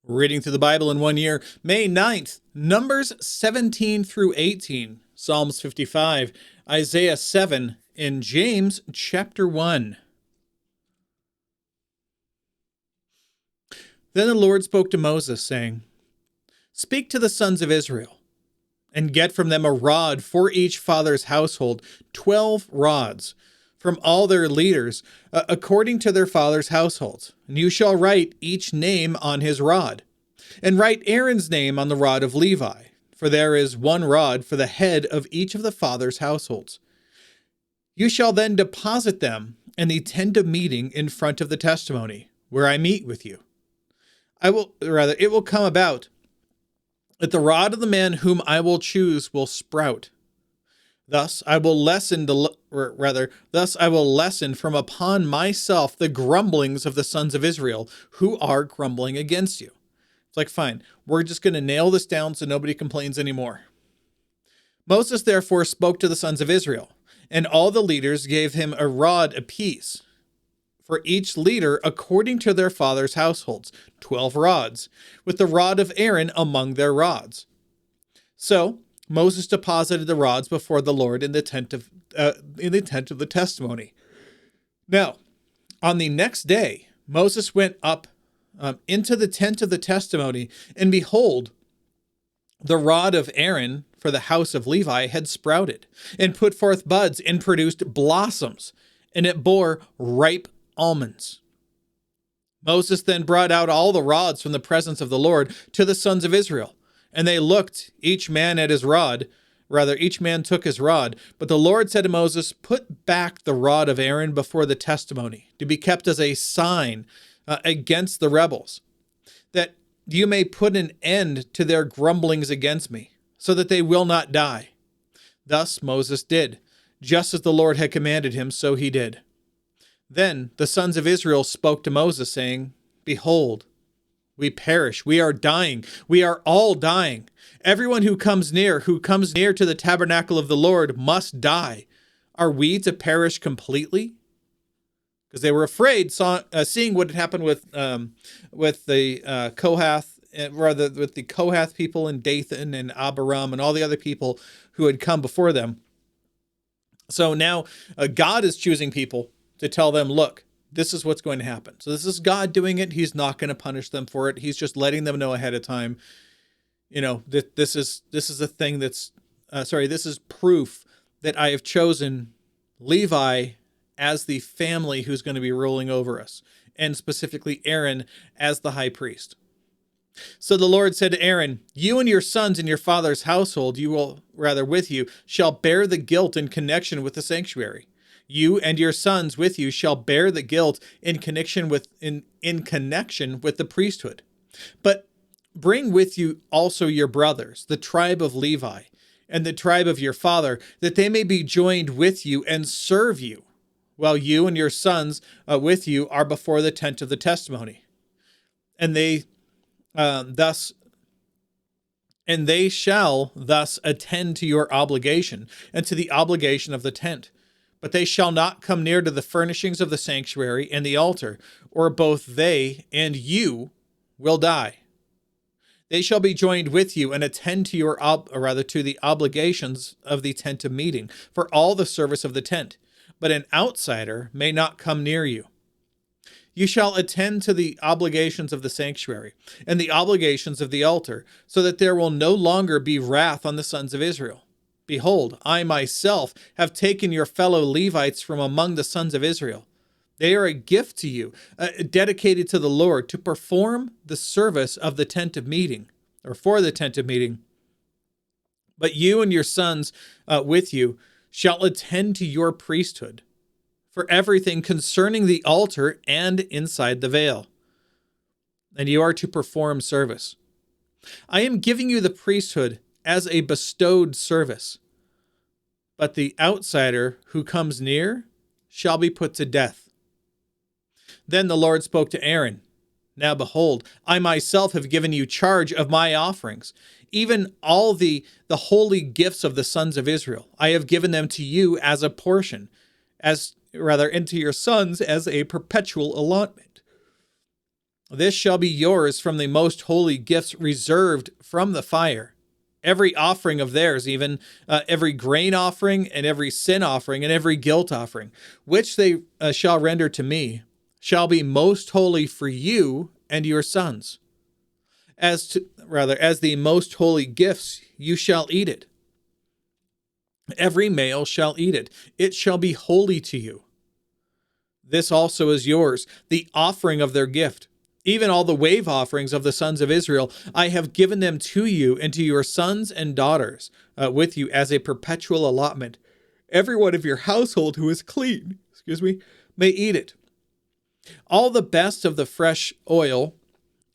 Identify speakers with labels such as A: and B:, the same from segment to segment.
A: Reading through the Bible in 1 year, May 9th, Numbers 17 through 18, Psalms 55, Isaiah 7, and James chapter 1. Then the Lord spoke to Moses, saying, "Speak to the sons of Israel, and get from them a rod for each father's household, 12 rods, from all their leaders, according to their fathers' households. And you shall write each name on his rod. And write Aaron's name on the rod of Levi, for there is one rod for the head of each of the fathers' households. You shall then deposit them in the tent of meeting in front of the testimony, where I meet with you. It will come about that the rod of the man whom I will choose will sprout. Thus I will lessen from upon myself the grumblings of the sons of Israel, who are grumbling against you." It's like, fine, we're just going to nail this down so nobody complains anymore. Moses therefore spoke to the sons of Israel, and all the leaders gave him a rod apiece, for each leader according to their fathers' households, 12 rods, with the rod of Aaron among their rods. So Moses deposited the rods before the Lord in the tent of the testimony. Now, on the next day, Moses went up into the tent of the testimony, and behold, the rod of Aaron for the house of Levi had sprouted, and put forth buds, and produced blossoms, and it bore ripe almonds. Moses then brought out all the rods from the presence of the Lord to the sons of Israel. And they looked, each man took his rod. But the Lord said to Moses, "Put back the rod of Aaron before the testimony, to be kept as a sign against the rebels, that you may put an end to their grumblings against me, so that they will not die." Thus Moses did, just as the Lord had commanded him, so he did. Then the sons of Israel spoke to Moses, saying, "Behold, we perish. We are dying. We are all dying. Everyone who comes near to the tabernacle of the Lord must die. Are we to perish completely?" Because they were afraid, seeing what had happened with the Kohath, with the Kohath people and Dathan and Abiram and all the other people who had come before them. So now God is choosing people to tell them, look, this is what's going to happen. So this is God doing it. He's not going to punish them for it. He's just letting them know ahead of time. This is a thing this is proof that I have chosen Levi as the family who's going to be ruling over us, and specifically Aaron as the high priest. So the Lord said to Aaron, "You and your sons and your father's household, with you, shall bear the guilt in connection with the sanctuary. You and your sons with you shall bear the guilt in connection with the priesthood. But bring with you also your brothers, the tribe of Levi, and the tribe of your father, that they may be joined with you and serve you, while you and your sons with you are before the tent of the testimony. And they shall thus attend to your obligation and to the obligation of the tent. But they shall not come near to the furnishings of the sanctuary and the altar, or both they and you will die. They shall be joined with you and attend to to the obligations of the tent of meeting for all the service of the tent. But an outsider may not come near you. You shall attend to the obligations of the sanctuary and the obligations of the altar, so that there will no longer be wrath on the sons of Israel. Behold, I myself have taken your fellow Levites from among the sons of Israel. They are a gift to you, dedicated to the Lord, to perform the service of the tent of meeting, or for the tent of meeting. But you and your sons with you shall attend to your priesthood, for everything concerning the altar and inside the veil. And you are to perform service. I am giving you the priesthood as a bestowed service. But the outsider who comes near shall be put to death." Then the Lord spoke to Aaron, "Now behold, I myself have given you charge of my offerings, even all the holy gifts of the sons of Israel. I have given them to you as a portion, and to your sons as a perpetual allotment. This shall be yours from the most holy gifts reserved from the fire. Every offering of theirs, even every grain offering and every sin offering and every guilt offering, which they shall render to me, shall be most holy for you and your sons. As the most holy gifts, you shall eat it. Every male shall eat it. It shall be holy to you. This also is yours, the offering of their gift. Even all the wave offerings of the sons of Israel, I have given them to you and to your sons and daughters with you as a perpetual allotment. Every one of your household who is clean, may eat it. All the best of the fresh oil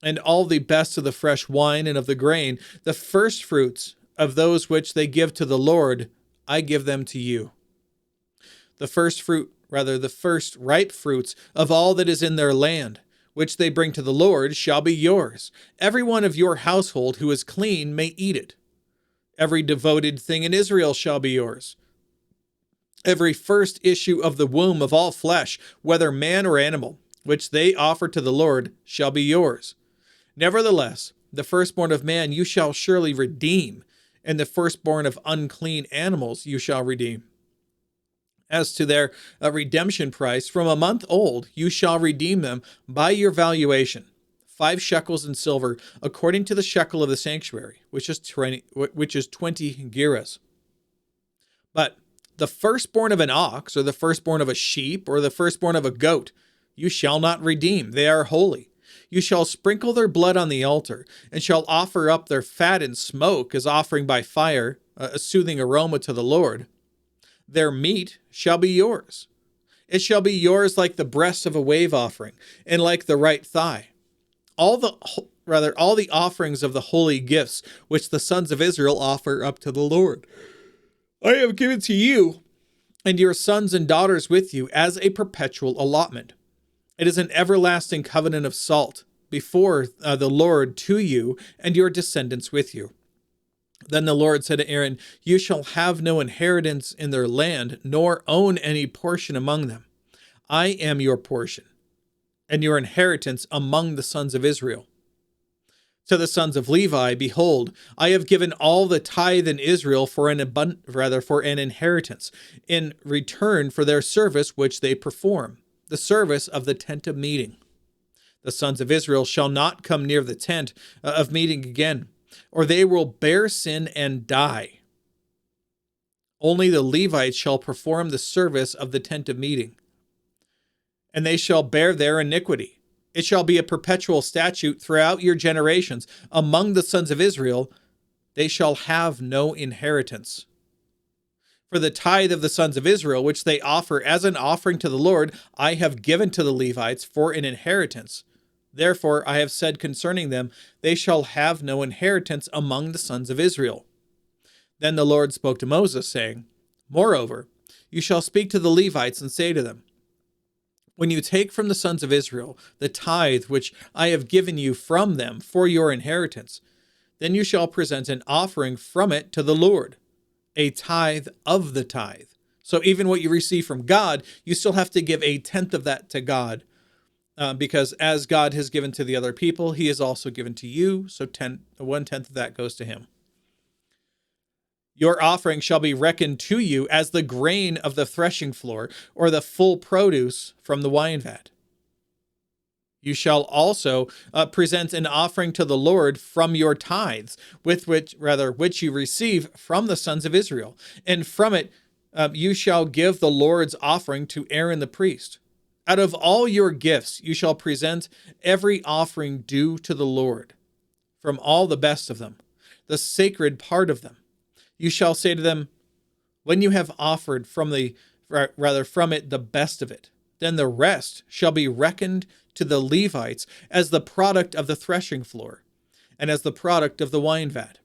A: and all the best of the fresh wine and of the grain, the first fruits of those which they give to the Lord, I give them to you. The first ripe fruits of all that is in their land, which they bring to the Lord, shall be yours. Every one of your household who is clean may eat it. Every devoted thing in Israel shall be yours. Every first issue of the womb of all flesh, whether man or animal, which they offer to the Lord, shall be yours. Nevertheless, the firstborn of man you shall surely redeem, and the firstborn of unclean animals you shall redeem. As to their redemption price, from a month old you shall redeem them by your valuation, 5 shekels in silver, according to the shekel of the sanctuary, which is 20 gerahs. But the firstborn of an ox, or the firstborn of a sheep, or the firstborn of a goat, you shall not redeem. They are holy. You shall sprinkle their blood on the altar, and shall offer up their fat and smoke as offering by fire, a soothing aroma to the Lord. Their meat shall be yours. It shall be yours like the breast of a wave offering, and like the right thigh. All the offerings of the holy gifts which the sons of Israel offer up to the Lord, I have given to you and your sons and daughters with you as a perpetual allotment. It is an everlasting covenant of salt before the Lord to you and your descendants with you. Then the Lord said to Aaron, you shall have no inheritance in their land, nor own any portion among them. I am your portion, and your inheritance among the sons of Israel. To the sons of Levi, behold, I have given all the tithe in Israel for an inheritance, in return for their service which they perform, the service of the tent of meeting. The sons of Israel shall not come near the tent of meeting again, or they will bear sin and die. Only the Levites shall perform the service of the tent of meeting, and they shall bear their iniquity. It shall be a perpetual statute throughout your generations. Among the sons of Israel, they shall have no inheritance. For the tithe of the sons of Israel, which they offer as an offering to the Lord, I have given to the Levites for an inheritance. Therefore I have said concerning them, they shall have no inheritance among the sons of Israel. Then the Lord spoke to Moses, saying, Moreover, you shall speak to the Levites and say to them, when you take from the sons of Israel the tithe which I have given you from them for your inheritance, then you shall present an offering from it to the Lord, a tithe of the tithe. So even what you receive from God, you still have to give a tenth of that to God, because as God has given to the other people, he has also given to you. So 1/10 of that goes to him. Your offering shall be reckoned to you as the grain of the threshing floor, or the full produce from the wine vat. You shall also present an offering to the Lord from your tithes, which you receive from the sons of Israel, and from it you shall give the Lord's offering to Aaron the priest. Out of all your gifts you shall present every offering due to the Lord, from all the best of them, the sacred part of them. You shall say to them, when you have offered from it the best of it, then the rest shall be reckoned to the Levites as the product of the threshing floor, and as the product of the wine vat.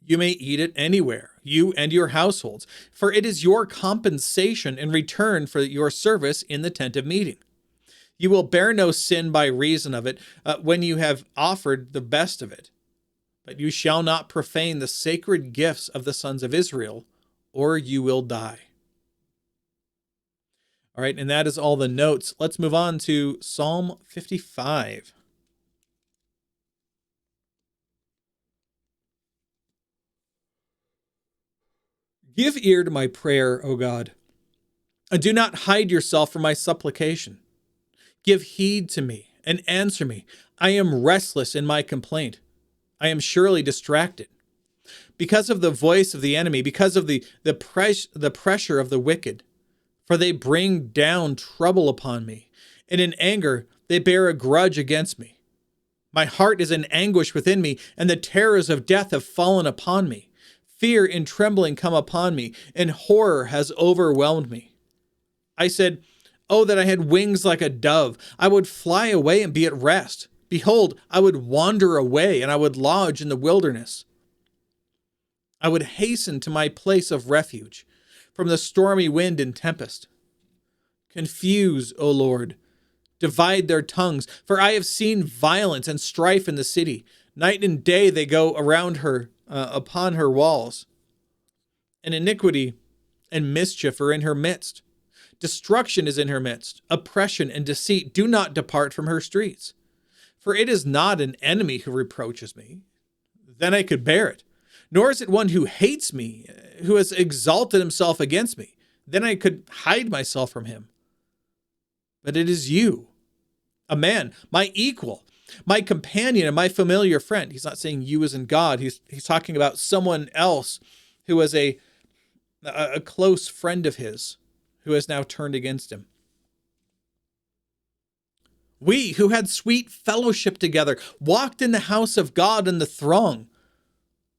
A: You may eat it anywhere, you and your households, for it is your compensation in return for your service in the tent of meeting. You will bear no sin by reason of it when you have offered the best of it. But you shall not profane the sacred gifts of the sons of Israel, or you will die. All right, and that is all the notes. Let's move on to Psalm 55. Give ear to my prayer, O God, and do not hide yourself from my supplication. Give heed to me and answer me. I am restless in my complaint. I am surely distracted. Because of the voice of the enemy, because of the pressure of the wicked, for they bring down trouble upon me, and in anger they bear a grudge against me. My heart is in anguish within me, and the terrors of death have fallen upon me. Fear and trembling come upon me, and horror has overwhelmed me. I said, "Oh, that I had wings like a dove! I would fly away and be at rest. Behold, I would wander away, and I would lodge in the wilderness. I would hasten to my place of refuge from the stormy wind and tempest. Confuse, O Lord, divide their tongues, for I have seen violence and strife in the city. Night and day they go around her, upon her walls. And iniquity and mischief are in her midst. Destruction is in her midst. Oppression and deceit do not depart from her streets. For it is not an enemy who reproaches me. Then I could bear it. Nor is it one who hates me, who has exalted himself against me. Then I could hide myself from him. But it is you, a man, my equal, my companion, and my familiar friend. He's not saying you as in God. He's talking about someone else who was a close friend of his who has now turned against him. We who had sweet fellowship together walked in the house of God in the throng.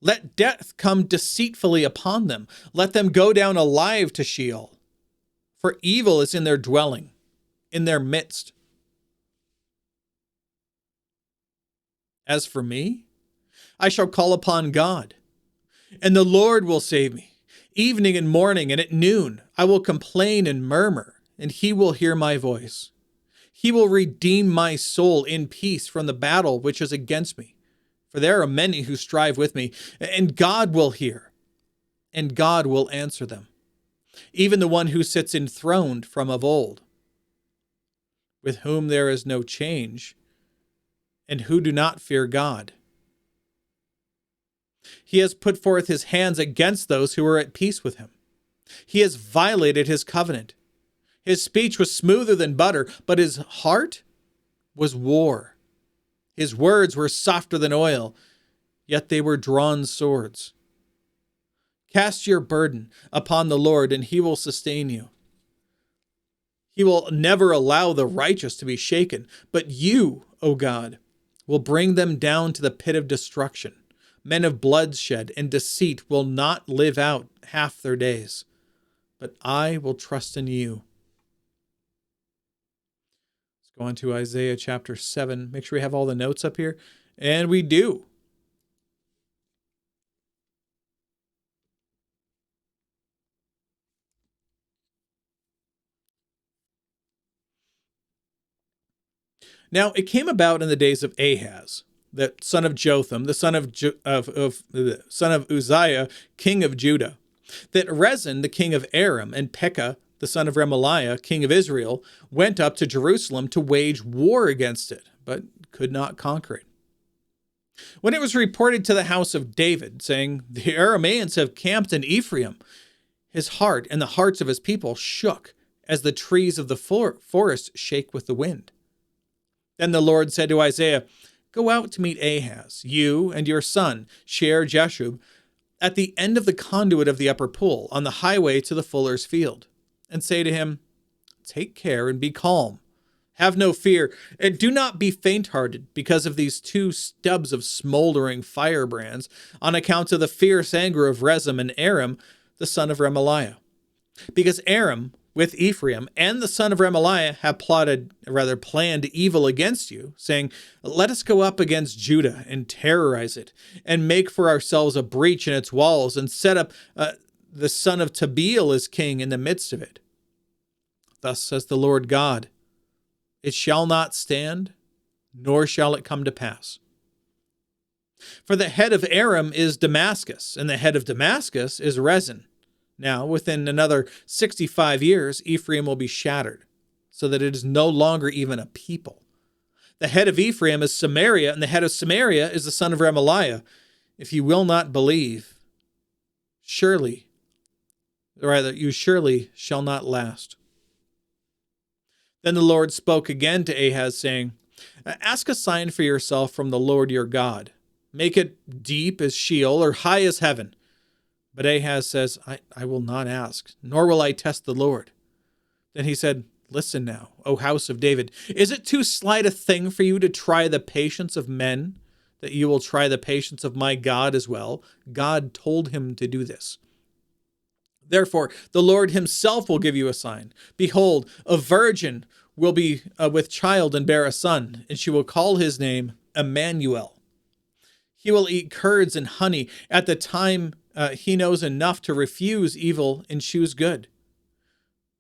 A: Let death come deceitfully upon them. Let them go down alive to Sheol. For evil is in their dwelling, in their midst. As for me, I shall call upon God, and the Lord will save me. Evening and morning and at noon I will complain and murmur, and he will hear my voice. He will redeem my soul in peace from the battle which is against me. For there are many who strive with me, and God will hear, and God will answer them, even the one who sits enthroned from of old, with whom there is no change, and who do not fear God. He has put forth his hands against those who are at peace with him. He has violated his covenant. His speech was smoother than butter, but his heart was war. His words were softer than oil, yet they were drawn swords. Cast your burden upon the Lord, and he will sustain you. He will never allow the righteous to be shaken, but you, O God, will bring them down to the pit of destruction. Men of bloodshed and deceit will not live out half their days, but I will trust in you. Let's go on to Isaiah chapter 7. Make sure we have all the notes up here. And we do. Now, it came about in the days of Ahaz, the son of Jotham, the son of Uzziah, king of Judah, that Rezin, the king of Aram, and Pekah, the son of Remaliah, king of Israel, went up to Jerusalem to wage war against it, but could not conquer it. When it was reported to the house of David, saying, "The Arameans have camped in Ephraim," his heart and the hearts of his people shook as the trees of the forest shake with the wind. Then the Lord said to Isaiah, "Go out to meet Ahaz, you and your son, Shear-Jashub, at the end of the conduit of the upper pool, on the highway to the fuller's field, and say to him, take care and be calm. Have no fear, and do not be faint-hearted because of these two stubs of smoldering firebrands, on account of the fierce anger of Rezin and Aram, the son of Remaliah. Because Aram, with Ephraim, and the son of Remaliah have planned evil against you, saying, let us go up against Judah and terrorize it, and make for ourselves a breach in its walls, and set up the son of Tabeel as king in the midst of it. Thus says the Lord God, it shall not stand, nor shall it come to pass. For the head of Aram is Damascus, and the head of Damascus is Rezin. Now, within another 65 years, Ephraim will be shattered, so that it is no longer even a people. The head of Ephraim is Samaria, and the head of Samaria is the son of Remaliah. If you will not believe, you surely shall not last. Then the Lord spoke again to Ahaz, saying, Ask a sign for yourself from the Lord your God. Make it deep as Sheol or high as heaven. But Ahaz says, I will not ask, nor will I test the Lord. Then he said, Listen now, O house of David, is it too slight a thing for you to try the patience of men, that you will try the patience of my God as well? God told him to do this. Therefore, the Lord himself will give you a sign. Behold, a virgin will be with child and bear a son, and she will call his name Emmanuel. He will eat curds and honey. At the time he knows enough to refuse evil and choose good.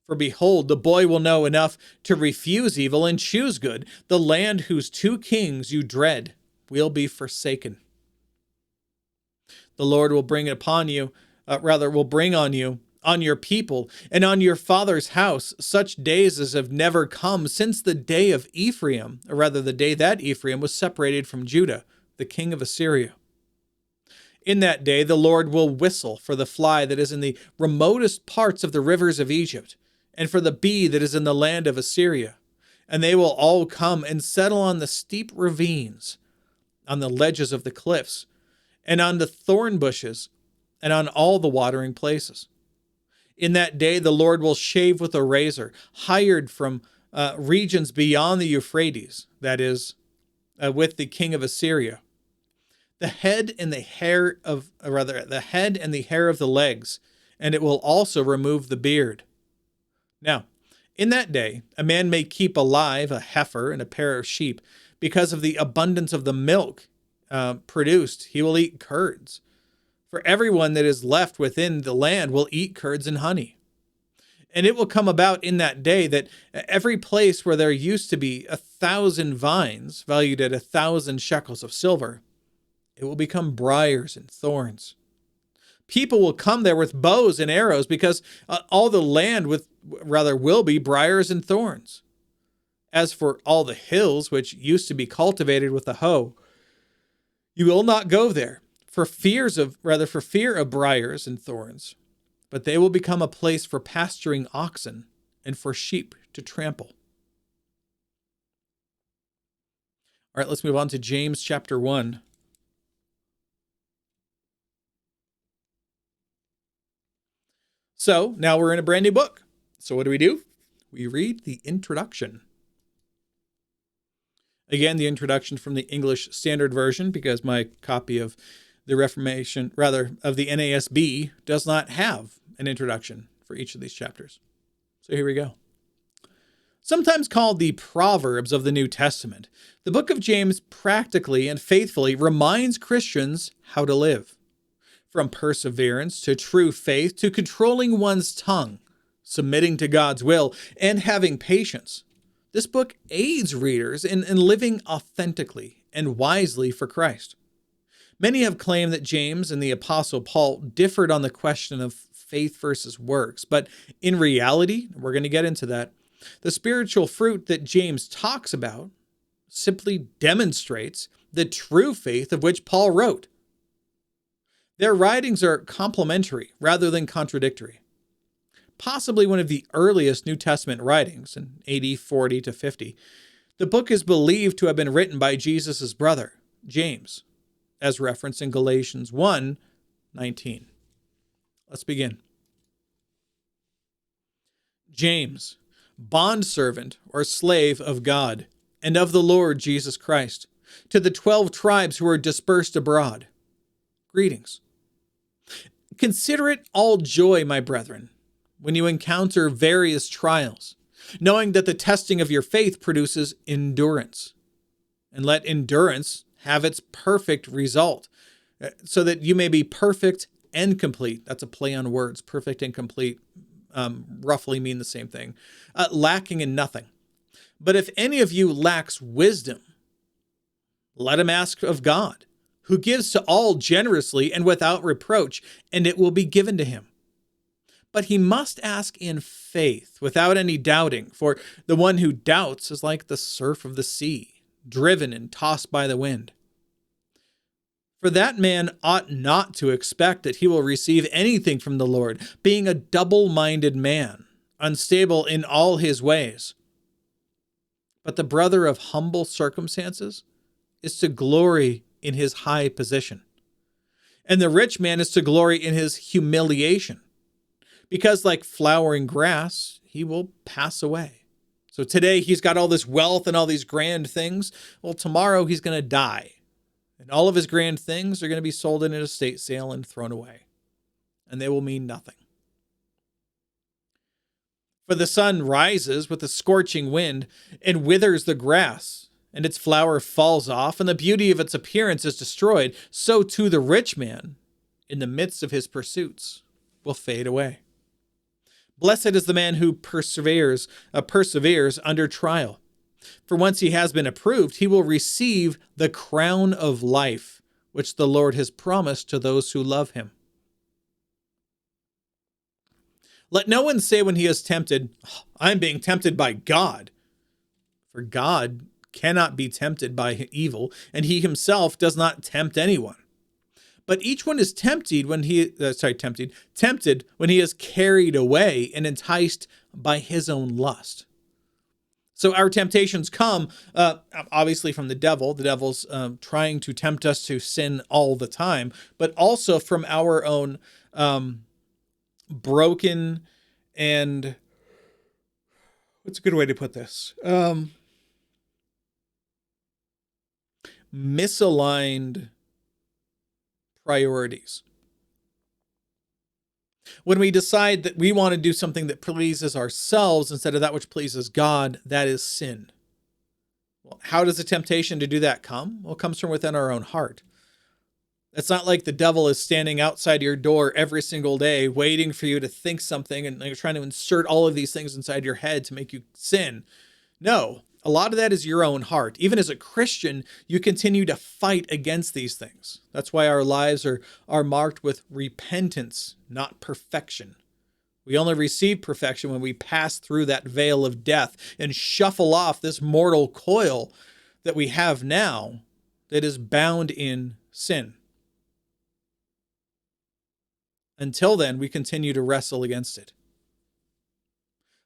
A: For behold, the boy will know enough to refuse evil and choose good. The land whose two kings you dread will be forsaken. The Lord will bring upon you, will bring on you, on your people, and on your father's house, such days as have never come since the day of Ephraim, or rather the day that Ephraim was separated from Judah, the king of Assyria. In that day the Lord will whistle for the fly that is in the remotest parts of the rivers of Egypt, and for the bee that is in the land of Assyria. And they will all come and settle on the steep ravines, on the ledges of the cliffs, and on the thorn bushes, and on all the watering places. In that day the Lord will shave with a razor, hired from regions beyond the Euphrates, that is, with the king of Assyria. The head and the hair of the legs, and it will also remove the beard. Now, in that day, a man may keep alive a heifer and a pair of sheep. Because of the abundance of the milk produced, he will eat curds. For everyone that is left within the land will eat curds and honey. And it will come about in that day that every place where there used to be 1,000 vines, valued at 1,000 shekels of silver, it will become briars and thorns. People will come there with bows and arrows, because all the land will be briars and thorns. As for all the hills which used to be cultivated with a hoe, you will not go there for fear of briars and thorns, but they will become a place for pasturing oxen and for sheep to trample. All right, let's move on to James chapter 1. So now we're in a brand new book. So what do? We read the introduction. Again, the introduction from the English Standard Version, because my copy of the of the NASB does not have an introduction for each of these chapters. So here we go. Sometimes called the Proverbs of the New Testament, the book of James practically and faithfully reminds Christians how to live. From perseverance to true faith to controlling one's tongue, submitting to God's will, and having patience. This book aids readers in living authentically and wisely for Christ. Many have claimed that James and the Apostle Paul differed on the question of faith versus works, but in reality, we're going to get into that, the spiritual fruit that James talks about simply demonstrates the true faith of which Paul wrote. Their writings are complementary rather than contradictory. Possibly one of the earliest New Testament writings, in AD 40 to 50, the book is believed to have been written by Jesus' brother, James, as referenced in Galatians 1:19. Let's begin. James, bondservant or slave of God and of the Lord Jesus Christ, to the 12 tribes who are dispersed abroad. Greetings. Consider it all joy, my brethren, when you encounter various trials, knowing that the testing of your faith produces endurance. And let endurance have its perfect result, so that you may be perfect and complete. That's a play on words. Perfect and complete roughly mean the same thing. Lacking in nothing. But if any of you lacks wisdom, let him ask of God, who gives to all generously and without reproach, and it will be given to him. But he must ask in faith, without any doubting, for the one who doubts is like the surf of the sea, driven and tossed by the wind. For that man ought not to expect that he will receive anything from the Lord, being a double-minded man, unstable in all his ways. But the brother of humble circumstances is to glory in his high position, and the rich man is to glory in his humiliation, because like flowering grass, he will pass away. So today he's got all this wealth and all these grand things. Well, tomorrow he's going to die, and all of his grand things are going to be sold in an estate sale and thrown away, and they will mean nothing. For the sun rises with a scorching wind and withers the grass, and its flower falls off, and the beauty of its appearance is destroyed. So too the rich man, in the midst of his pursuits, will fade away. Blessed is the man who perseveres under trial. For once he has been approved, he will receive the crown of life, which the Lord has promised to those who love him. Let no one say when he is tempted, I'm being tempted by God. For God cannot be tempted by evil, and he himself does not tempt anyone. But each one is tempted when he is carried away and enticed by his own lust. So our temptations come, obviously, from the devil. The devil's trying to tempt us to sin all the time, but also from our own broken and, what's a good way to put this? Misaligned priorities. When we decide that we want to do something that pleases ourselves instead of that which pleases God, that is sin. Well, how does the temptation to do that come? Well, it comes from within our own heart. It's not like the devil is standing outside your door every single day waiting for you to think something and you're trying to insert all of these things inside your head to make you sin. No, a lot of that is your own heart. Even as a Christian, you continue to fight against these things. That's why our lives are marked with repentance, not perfection. We only receive perfection when we pass through that veil of death and shuffle off this mortal coil that we have now that is bound in sin. Until then, we continue to wrestle against it.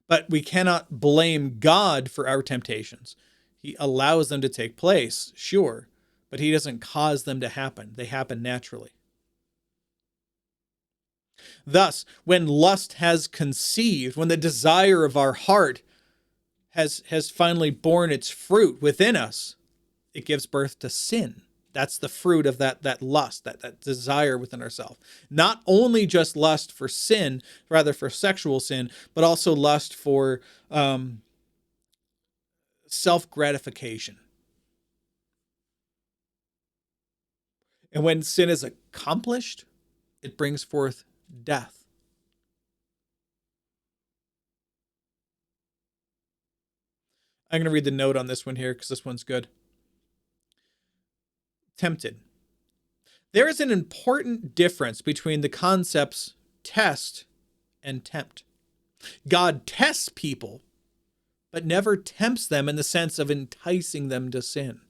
A: But we cannot blame God for our temptations. He allows them to take place, sure, but he doesn't cause them to happen. They happen naturally. Thus, when lust has conceived, when the desire of our heart has finally borne its fruit within us, it gives birth to sin. That's the fruit of that lust, that desire within ourselves. Not only just lust for sin, rather for sexual sin, but also lust for self-gratification. And when sin is accomplished, it brings forth death. I'm going to read the note on this one here because this one's good. Tempted. There is an important difference between the concepts test and tempt. God tests people, but never tempts them in the sense of enticing them to sin.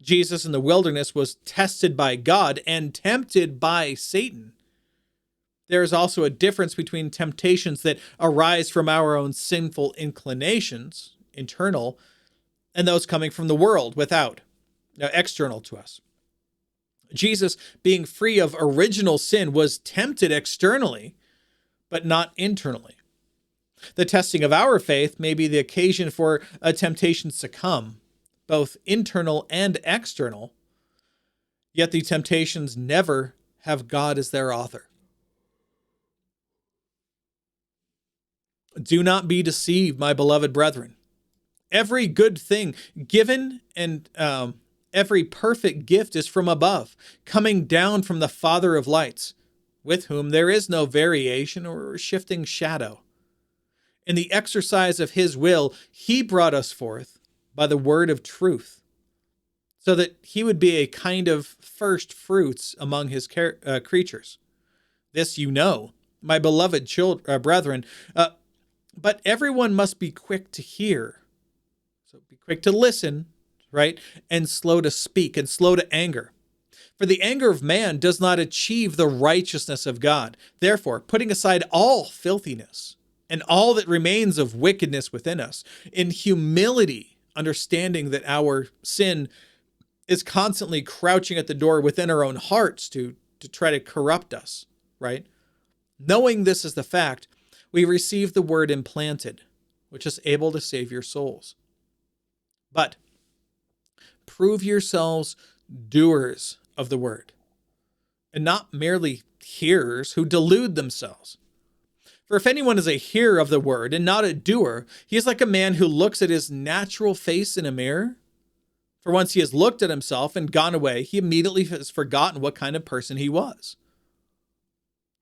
A: Jesus in the wilderness was tested by God and tempted by Satan. There is also a difference between temptations that arise from our own sinful inclinations, internal, and those coming from the world, without. External to us. Jesus, being free of original sin, was tempted externally, but not internally. The testing of our faith may be the occasion for a temptation to come, both internal and external, yet the temptations never have God as their author. Do not be deceived, my beloved brethren. Every good thing given and every perfect gift is from above, coming down from the Father of lights, with whom there is no variation or shifting shadow. In the exercise of his will, he brought us forth by the word of truth, so that he would be a kind of first fruits among his creatures. This you know, my beloved brethren, but everyone must be quick to hear. So be quick to listen, right? And slow to speak and slow to anger. For the anger of man does not achieve the righteousness of God. Therefore, putting aside all filthiness and all that remains of wickedness within us, in humility, understanding that our sin is constantly crouching at the door within our own hearts to try to corrupt us, right? Knowing this is the fact, we receive the word implanted, which is able to save your souls. But prove yourselves doers of the word, and not merely hearers who delude themselves. For if anyone is a hearer of the word and not a doer, he is like a man who looks at his natural face in a mirror. For once he has looked at himself and gone away, he immediately has forgotten what kind of person he was.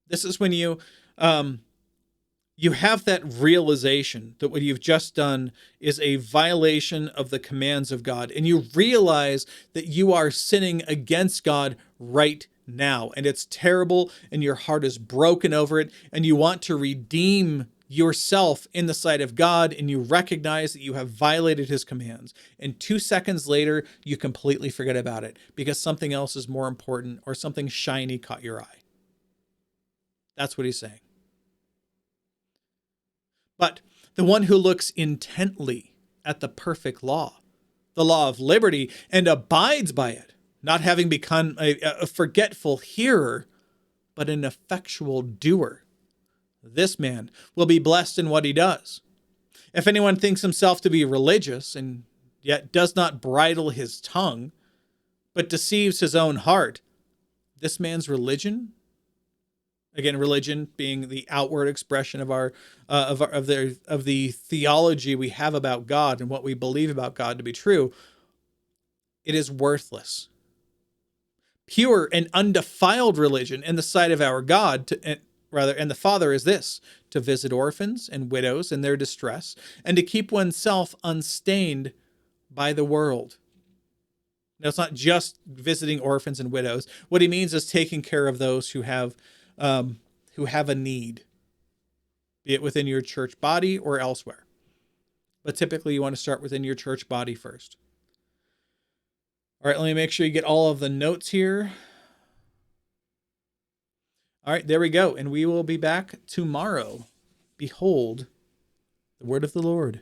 A: This is when you have that realization that what you've just done is a violation of the commands of God, and you realize that you are sinning against God right now, and it's terrible, and your heart is broken over it, and you want to redeem yourself in the sight of God, and you recognize that you have violated his commands. And 2 seconds later, you completely forget about it because something else is more important or something shiny caught your eye. That's what he's saying. But the one who looks intently at the perfect law, the law of liberty, and abides by it, not having become a forgetful hearer, but an effectual doer, this man will be blessed in what he does. If anyone thinks himself to be religious and yet does not bridle his tongue, but deceives his own heart, this man's religion, again, religion being the outward expression of our of the theology we have about God and what we believe about God to be true, it is worthless. Pure and undefiled religion in the sight of our God, and the Father, is this: to visit orphans and widows in their distress, and to keep oneself unstained by the world. Now, it's not just visiting orphans and widows. What he means is taking care of those who have a need, be it within your church body or elsewhere. But typically, you want to start within your church body first. All right, let me make sure you get all of the notes here. All right, there we go. And we will be back tomorrow. Behold, the word of the Lord.